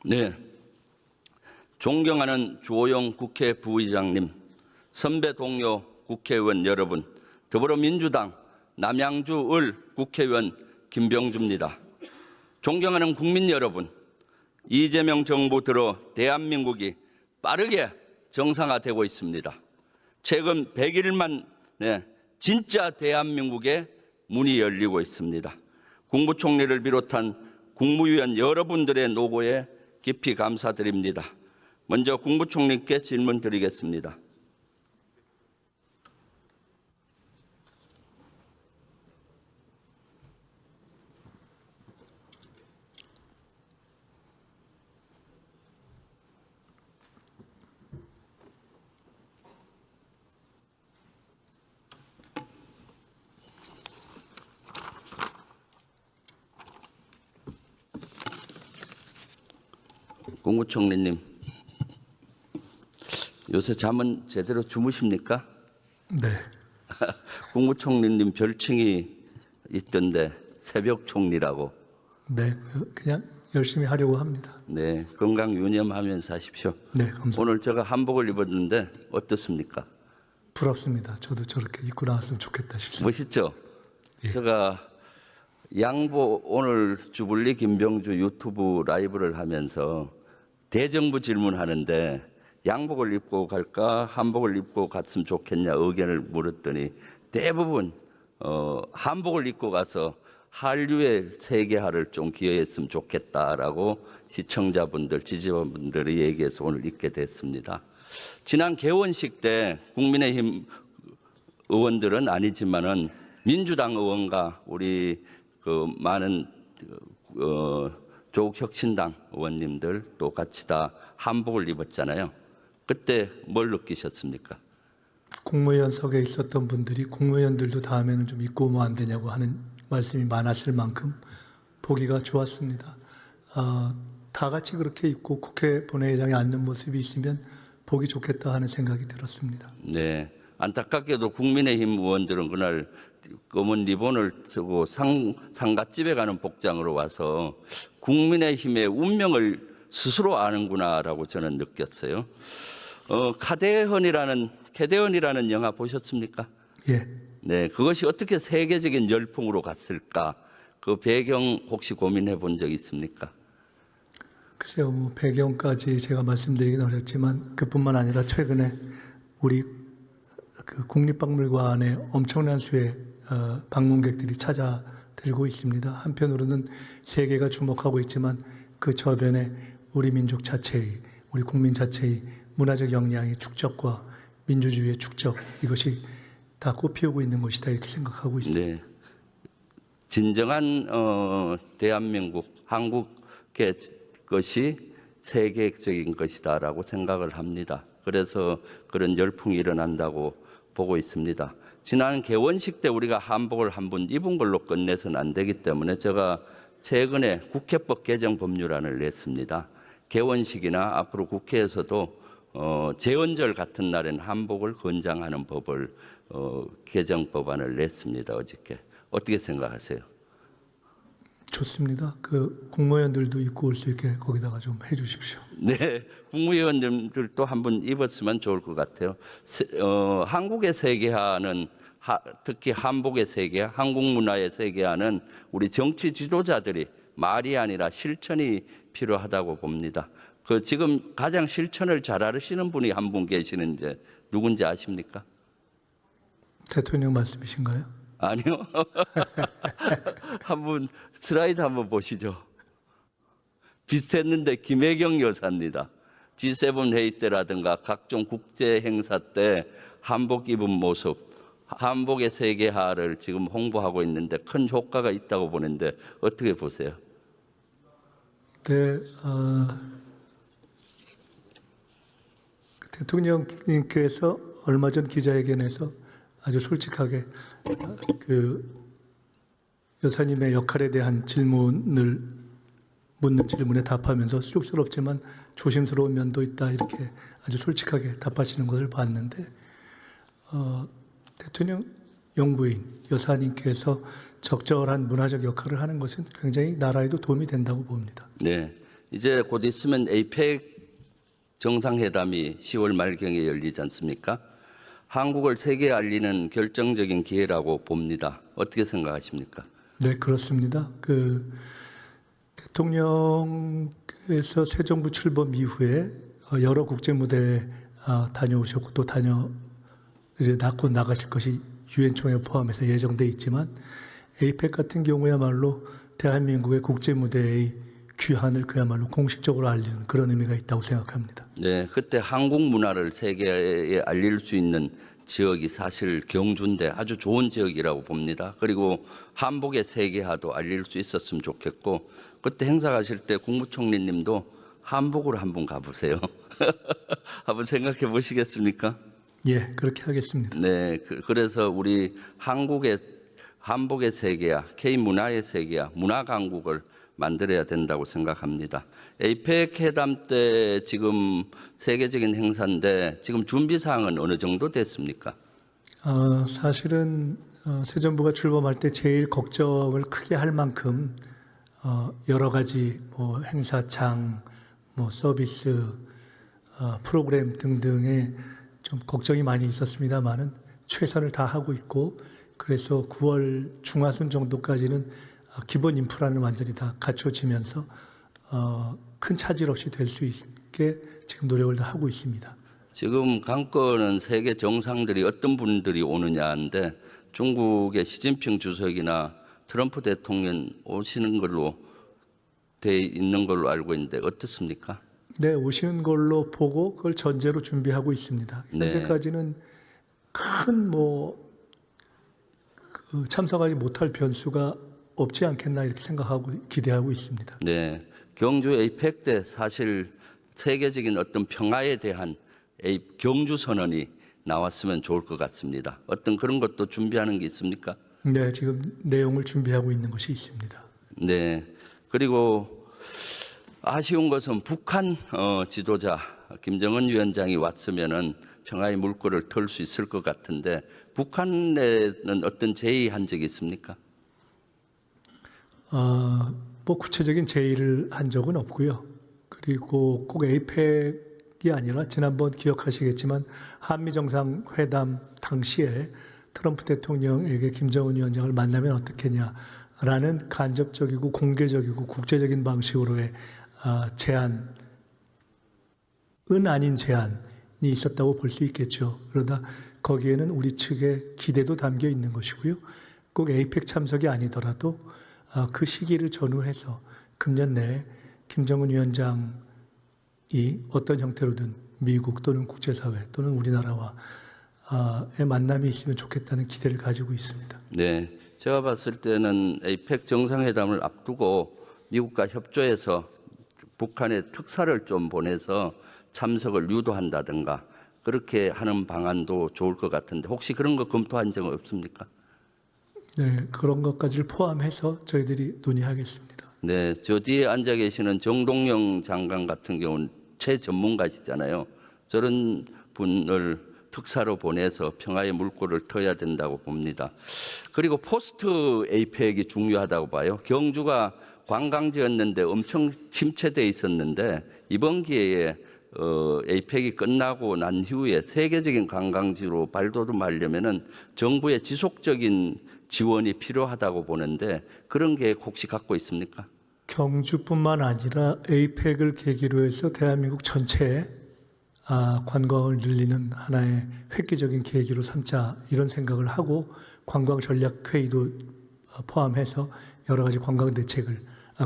네, 존경하는 주호영 국회 부의장님, 선배 동료 국회의원 여러분, 더불어민주당 남양주을 국회의원 김병주입니다. 존경하는 국민 여러분, 이재명 정부 들어 대한민국이 빠르게 정상화되고 있습니다. 최근 100일만 진짜 대한민국의 문이 열리고 있습니다. 국무총리를 비롯한 국무위원 여러분들의 노고에 깊이 감사드립니다. 먼저 국무총리께 질문 드리겠습니다. 국무총리님, 요새 잠은 제대로 주무십니까? 네. 국무총리님 별칭이 있던데 새벽 총리라고. 네, 그냥 열심히 하려고 합니다. 네, 건강 유념하면서 하십시오. 네, 감사합니다. 오늘 제가 한복을 입었는데 어떻습니까? 부럽습니다. 저도 저렇게 입고 나왔으면 좋겠다 싶습니다. 멋있죠? 예. 제가 양보 오늘 주불리 김병주 유튜브 라이브를 하면서 대정부 질문하는데 양복을 입고 갈까 한복을 입고 갔으면 좋겠냐 의견을 물었더니 대부분 한복을 입고 가서 한류의 세계화를 좀 기여했으면 좋겠다라고 시청자분들, 지지자분들이 얘기해서 오늘 입게 됐습니다. 지난 개원식 때 국민의힘 의원들은 아니지만은 민주당 의원과 우리 그 많은 조국혁신당 의원님들 또 같이 다 한복을 입었잖아요. 그때 뭘 느끼셨습니까? 국무위원석에 있었던 분들이 국무위원들도 다음에는 좀 입고 오면 안 되냐고 하는 말씀이 많았을 만큼 보기가 좋았습니다. 다 같이 그렇게 입고 국회 본회의장에 앉는 모습이 있으면 보기 좋겠다 하는 생각이 들었습니다. 네, 안타깝게도 국민의힘 의원들은 그날 검은 리본을 쓰고 상갓집에 가는 복장으로 와서 국민의힘의 운명을 스스로 아는구나라고 저는 느꼈어요. 캐대헌이라는 영화 보셨습니까? 예. 네, 그것이 어떻게 세계적인 열풍으로 갔을까? 그 배경 혹시 고민해 본 적 있습니까? 글쎄요, 뭐 배경까지 제가 말씀드리긴 어렵지만 그뿐만 아니라 최근에 우리 그 국립박물관에 엄청난 수의 방문객들이 찾아들고 있습니다. 한편으로는 세계가 주목하고 있지만 그 저변에 우리 민족 자체의, 우리 국민 자체의 문화적 역량의 축적과 민주주의의 축적, 이것이 다 꽃피우고 있는 것이다 이렇게 생각하고 있습니다. 네, 진정한 대한민국, 한국의 것이 세계적인 것이다라고 생각을 합니다. 그래서 그런 열풍이 일어난다고 보고 있습니다. 지난 개원식 때 우리가 한복을 한 번 입은 걸로 끝내서는 안 되기 때문에 제가 최근에 국회법 개정 법률안을 냈습니다. 개원식이나 앞으로 국회에서도 제헌절 같은 날엔 한복을 권장하는 법을 개정 법안을 냈습니다. 어저께. 어떻게 생각하세요? 좋습니다. 그 국무위원들도 입고 올 수 있게 거기다가 좀 해주십시오. 네, 국무위원님들도 한번 입었으면 좋을 것 같아요. 한국의 세계화는 특히 한복의 세계화, 한국 문화의 세계화는 우리 정치 지도자들이 말이 아니라 실천이 필요하다고 봅니다. 그 지금 가장 실천을 잘 하시는 분이 한 분 계시는데 누군지 아십니까? 대통령 말씀이신가요? 아니요. 한번 슬라이드 한번 보시죠. 비슷했는데 김혜경 여사입니다. G7 회의 때라든가 각종 국제 행사 때 한복 입은 모습, 한복의 세계화를 지금 홍보하고 있는데 큰 효과가 있다고 보는데 어떻게 보세요? 네, 대통령님께서 얼마 전 기자회견에서 아주 솔직하게 그 여사님의 역할에 대한 묻는 질문에 답하면서 쑥스럽지만 조심스러운 면도 있다 이렇게 아주 솔직하게 답하시는 것을 봤는데 대통령 영부인 여사님께서 적절한 문화적 역할을 하는 것은 굉장히 나라에도 도움이 된다고 봅니다. 네, 이제 곧 있으면 에이펙 정상회담이 10월 말경에 열리지 않습니까? 한국을 세계에 알리는 결정적인 기회라고 봅니다. 어떻게 생각하십니까? 네, 그렇습니다. 대통령께서 새 정부 출범 이후에 여러 국제 무대에 다녀오셨고 또 이제 곧 나가실 것이 유엔 총회 포함해서 예정돼 있지만 에이펙 같은 경우야말로 대한민국의 국제 무대의 귀환을 그야말로 공식적으로 알리는 그런 의미가 있다고 생각합니다. 네, 그때 한국 문화를 세계에 알릴 수 있는 지역이 사실 경주인데 아주 좋은 지역이라고 봅니다. 그리고 한복의 세계화도 알릴 수 있었으면 좋겠고 그때 행사 가실 때 국무총리님도 한복으로 한번 가보세요. 한번 생각해 보시겠습니까? 예, 그렇게 하겠습니다. 네, 그래서 우리 한복의 세계화, K 문화의 세계화, 문화 강국을 만들어야 된다고 생각합니다. 에이펙 회담 때 지금 세계적인 행사인데 지금 준비 사항은 어느 정도 됐습니까? 사실은 새 정부가 출범할 때 제일 걱정을 크게 할 만큼 여러 가지 행사장, 서비스, 프로그램 등등에 좀 걱정이 많이 있었습니다만은 최선을 다하고 있고 그래서 9월 중하순 정도까지는 기본 인프라는 완전히 다 갖춰지면서 큰 차질 없이 될 수 있게 지금 노력을 다 하고 있습니다. 지금 관건은 세계 정상들이 어떤 분들이 오느냐인데 중국의 시진핑 주석이나 트럼프 대통령 오시는 걸로 돼 있는 걸로 알고 있는데 어떻습니까? 네, 오시는 걸로 보고 그걸 전제로 준비하고 있습니다. 네. 현재까지는 큰 참석하지 못할 변수가 없지 않겠나 이렇게 생각하고 기대하고 있습니다. 네, 경주 에이펙 때 사실 세계적인 어떤 평화에 대한 경주 선언이 나왔으면 좋을 것 같습니다. 어떤 그런 것도 준비하는 게 있습니까? 네, 지금 내용을 준비하고 있는 것이 있습니다. 네, 그리고 아쉬운 것은 북한 지도자 김정은 위원장이 왔으면은 평화의 물꼬를 틀 수 있을 것 같은데 북한에는 어떤 제의한 적이 있습니까? 구체적인 제의를 한 적은 없고요. 그리고 꼭 에이펙이 아니라 지난번 기억하시겠지만 한미 정상회담 당시에 트럼프 대통령에게 김정은 위원장을 만나면 어떻겠냐라는 간접적이고 공개적이고 국제적인 방식으로의 제안은 아닌 제안이 있었다고 볼 수 있겠죠. 그러나 거기에는 우리 측의 기대도 담겨 있는 것이고요. 꼭 에이펙 참석이 아니더라도 그 시기를 전후해서 금년 내에 김정은 위원장이 어떤 형태로든 미국 또는 국제사회 또는 우리나라와의 만남이 있으면 좋겠다는 기대를 가지고 있습니다. 네, 제가 봤을 때는 에이펙 정상회담을 앞두고 미국과 협조해서 북한에 특사를 좀 보내서 참석을 유도한다든가 그렇게 하는 방안도 좋을 것 같은데 혹시 그런 거 검토한 적은 없습니까? 네, 그런 것까지를 포함해서 저희들이 논의하겠습니다. 네, 저 뒤에 앉아 계시는 정동영 장관 같은 경우는 최전문가시잖아요. 저런 분을 특사로 보내서 평화의 물꼬를 터야 된다고 봅니다. 그리고 포스트 에이펙이 중요하다고 봐요. 경주가 관광지였는데 엄청 침체돼 있었는데 이번 기회에 에이펙이 끝나고 난 후에 세계적인 관광지로 발돋움하려면은 정부의 지속적인 지원이 필요하다고 보는데 그런 계획 혹시 갖고 있습니까? 경주뿐만 아니라 에이펙을 계기로 해서 대한민국 전체에 관광을 늘리는 하나의 획기적인 계기로 삼자 이런 생각을 하고 관광 전략 회의도 포함해서 여러 가지 관광 대책을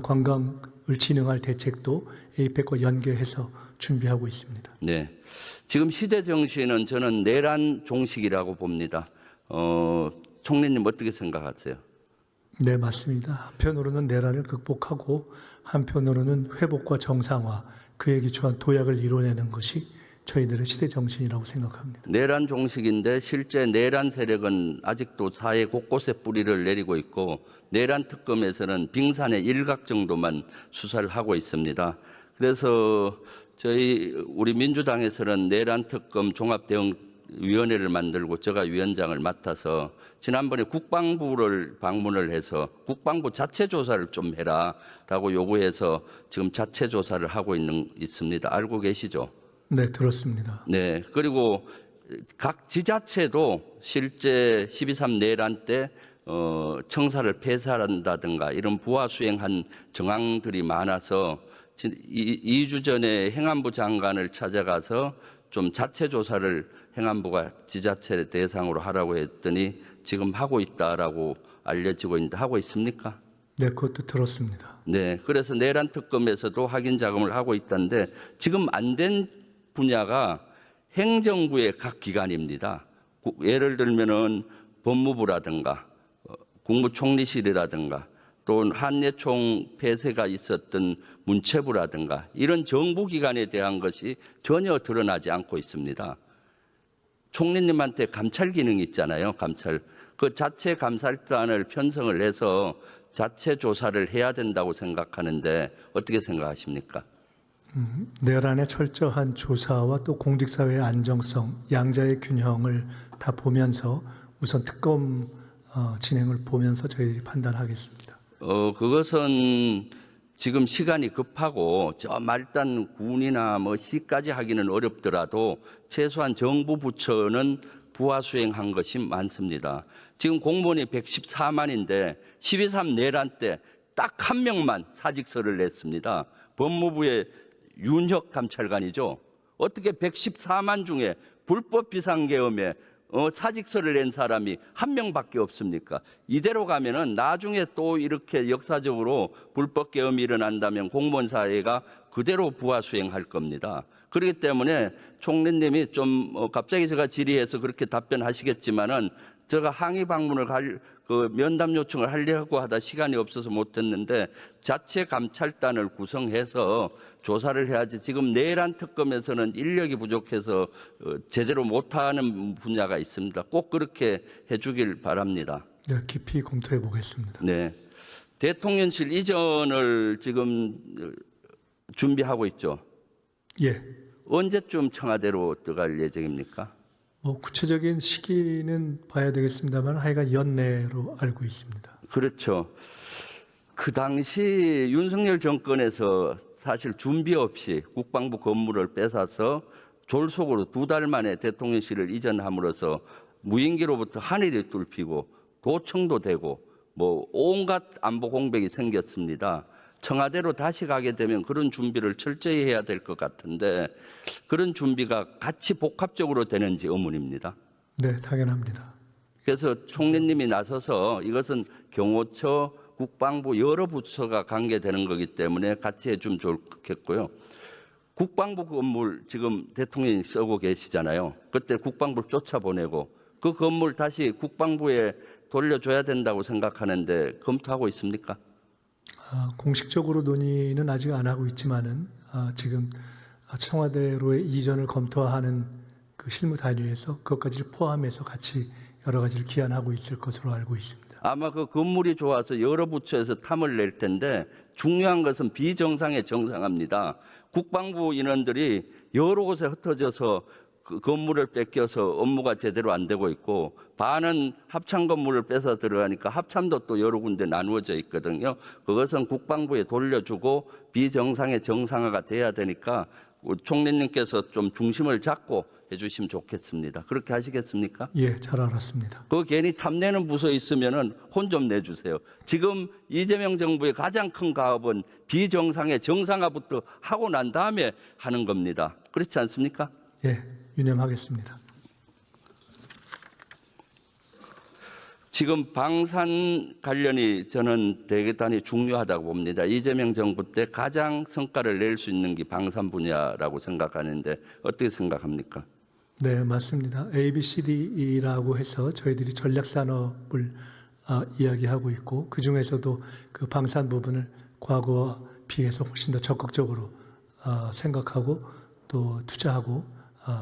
관광을 진흥할 대책도 에이펙과 연계해서 준비하고 있습니다. 네, 지금 시대 정신은 저는 내란 종식이라고 봅니다. 총리님 어떻게 생각하세요? 네, 맞습니다. 한편으로는 내란을 극복하고 한편으로는 회복과 정상화, 그에 기초한 도약을 이뤄내는 것이 저희들의 시대 정신이라고 생각합니다. 내란 종식인데 실제 내란 세력은 아직도 사회 곳곳에 뿌리를 내리고 있고 내란 특검에서는 빙산의 일각 정도만 수사를 하고 있습니다. 그래서 우리 민주당에서는 내란 특검 종합 대응 위원회를 만들고 제가 위원장을 맡아서 지난번에 국방부를 방문을 해서 국방부 자체 조사를 좀 해라라고 요구해서 지금 자체 조사를 하고 있습니다. 알고 계시죠? 네, 들었습니다. 네. 그리고 각 지자체도 실제 12.3 내란 때 청사를 폐쇄한다든가 이런 부하 수행한 정황들이 많아서 2주 전에 행안부 장관을 찾아가서 좀 자체 조사를 행안부가 지자체 대상으로 하라고 했더니 지금 하고 있다라고 알려지고 있는데 하고 있습니까? 네, 그것도 들었습니다. 네. 그래서 내란 특검에서도 확인 작업을 하고 있다는데 지금 안 된 분야가 행정부의 각 기관입니다. 예를 들면은 법무부라든가 국무총리실이라든가 또 한예총 폐쇄가 있었던 문체부라든가 이런 정부기관에 대한 것이 전혀 드러나지 않고 있습니다. 총리님한테 감찰 기능이 있잖아요. 감찰. 그 자체 감찰단을 편성을 해서 자체 조사를 해야 된다고 생각하는데 어떻게 생각하십니까? 내란의 철저한 조사와 또 공직사회의 안정성, 양자의 균형을 다 보면서 우선 특검 진행을 보면서 저희들이 판단하겠습니다. 그것은 지금 시간이 급하고 저 말단 군이나 뭐 시까지 하기는 어렵더라도 최소한 정부 부처는 부하 수행한 것이 많습니다. 지금 공무원이 114만인데 12.3 내란 때 딱 한 명만 사직서를 냈습니다. 법무부의 윤혁 감찰관이죠. 어떻게 114만 중에 불법 비상계엄에 사직서를 낸 사람이 한 명밖에 없습니까? 이대로 가면은 나중에 또 이렇게 역사적으로 불법 계엄이 일어난다면 공무원 사회가 그대로 부하 수행할 겁니다. 그렇기 때문에 총리님이 좀 갑자기 제가 질의해서 그렇게 답변하시겠지만은 제가 항의 방문을 면담 요청을 하려고 하다 시간이 없어서 못했는데 자체 감찰단을 구성해서 조사를 해야지 지금 내란 특검에서는 인력이 부족해서 제대로 못하는 분야가 있습니다. 꼭 그렇게 해주길 바랍니다. 네, 깊이 검토해 보겠습니다. 네, 대통령실 이전을 지금 준비하고 있죠. 예, 언제쯤 청와대로 들어갈 예정입니까? 구체적인 시기는 봐야 되겠습니다만 하여간 연내로 알고 있습니다. 그렇죠. 그 당시 윤석열 정권에서 사실 준비 없이 국방부 건물을 뺏어서 졸속으로 2달 만에 대통령실을 이전함으로써 무인기로부터 하늘이 뚫히고 도청도 되고 뭐 온갖 안보 공백이 생겼습니다. 청와대로 다시 가게 되면 그런 준비를 철저히 해야 될 것 같은데 그런 준비가 같이 복합적으로 되는지 의문입니다. 네, 당연합니다. 그래서 총리님이 나서서 이것은 경호처, 국방부 여러 부처가 관계되는 거기 때문에 같이 해주면 좋겠고요. 국방부 건물 지금 대통령이 쓰고 계시잖아요. 그때 국방부를 쫓아보내고 그 건물 다시 국방부에 돌려줘야 된다고 생각하는데 검토하고 있습니까? 공식적으로 논의는 아직 안 하고 있지만은 지금 청와대로의 이전을 검토하는 그 실무 단위에서 그것까지를 포함해서 같이 여러 가지를 기한하고 있을 것으로 알고 있습니다. 아마 그 건물이 좋아서 여러 부처에서 탐을 낼 텐데 중요한 것은 비정상에 정상합니다. 국방부 인원들이 여러 곳에 흩어져서 그 건물을 뺏겨서 업무가 제대로 안 되고 있고 반은 합참 건물을 뺏어 들어가니까 합참도 또 여러 군데 나누어져 있거든요. 그것은 국방부에 돌려주고 비정상의 정상화가 돼야 되니까 총리님께서 좀 중심을 잡고 해주시면 좋겠습니다. 그렇게 하시겠습니까? 예, 잘 알았습니다. 그 괜히 탐내는 부서 있으면은 혼 좀 내주세요. 지금 이재명 정부의 가장 큰 가업은 비정상의 정상화부터 하고 난 다음에 하는 겁니다. 그렇지 않습니까? 예, 유념하겠습니다. 지금 방산 관련이 저는 대단히 중요하다고 봅니다. 이재명 정부 때 가장 성과를 낼 수 있는 게 방산 분야라고 생각하는데 어떻게 생각합니까? 네, 맞습니다. ABCD라고 해서 저희들이 전략산업을 이야기하고 있고 그 중에서도 그 방산 부분을 과거와 비해서 훨씬 더 적극적으로 생각하고 또 투자하고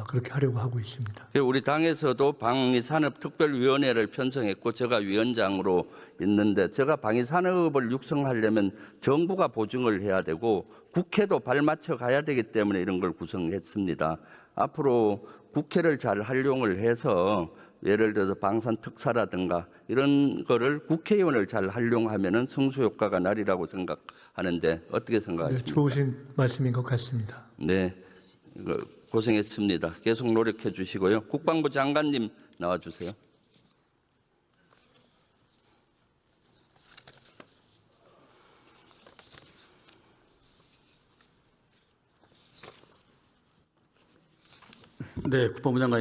그렇게 하려고 하고 있습니다. 우리 당에서도 방위산업특별위원회를 편성했고 제가 위원장으로 있는데 제가 방위산업을 육성하려면 정부가 보증을 해야 되고 국회도 발맞춰 가야 되기 때문에 이런 걸 구성했습니다. 앞으로 국회를 잘 활용을 해서 예를 들어서 방산특사라든가 이런 거를 국회의원을 잘 활용하면은 성수효과가 나리라고 생각하는데 어떻게 네, 생각하십니까? 좋으신 말씀인 것 같습니다. 네, 고생했습니다. 계속 노력해 주시고요. 국방부 장관님 나와 주세요. 네, 국방부 장관.